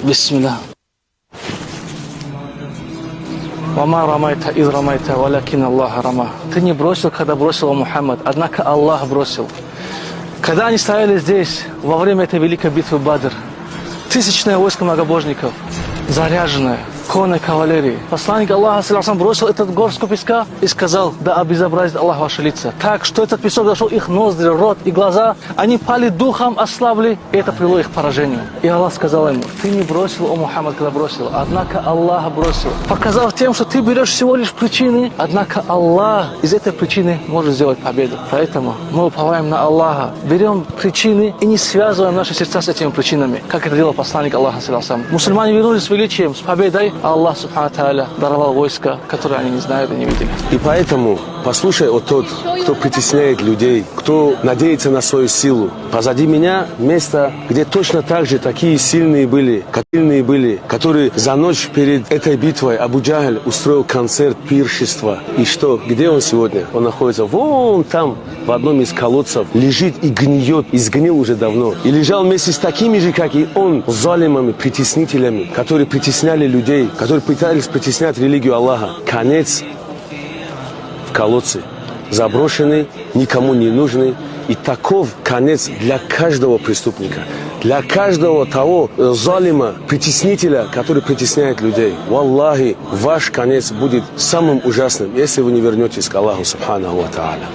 Бисмилля. «Вама рамайта из рамайта, валякин Аллах рама». Ты не бросил, когда бросил Мухаммад, однако Аллах бросил. Когда они стояли здесь, во время этой великой битвы Бадр, тысячное войско многобожников, заряженное, конной кавалерии. Посланник Аллаха бросил этот горстку песка и сказал: да обезобразит Аллах ваши лица. Так, что этот песок зашел их ноздри, рот и глаза, они пали духом, ослабли, и это привело их к поражению. И Аллах сказал ему: ты не бросил, о Мухаммад, когда бросил, однако Аллах бросил. Показал тем, что ты берешь всего лишь причины, однако Аллах из этой причины может сделать победу. Поэтому мы уповаем на Аллаха, берем причины и не связываем наши сердца с этими причинами, как это делал посланник Аллаха. Мусульмане вернулись с величием, с победой, а Аллах Субхану Тааля даровал войско, которое они не знают и не видели. И поэтому послушай о тот, кто притесняет людей, кто надеется на свою силу. Позади меня место, где точно так же такие сильные были, которые за ночь перед этой битвой Абу Джахаль устроил концерт, пиршества. И что? Где он сегодня? Он находится вон там, в одном из колодцев, лежит и гниет, и сгнил уже давно. И лежал вместе с такими же, как и он, залимами, притеснителями, которые притесняли людей, которые пытались притеснять религию Аллаха. Конец в колодце, заброшенный, никому не нужный. И таков конец для каждого преступника, для каждого того залима, притеснителя, который притесняет людей. Валлахи, ваш конец будет самым ужасным, если вы не вернетесь к Аллаху Субханаху ва Тааля.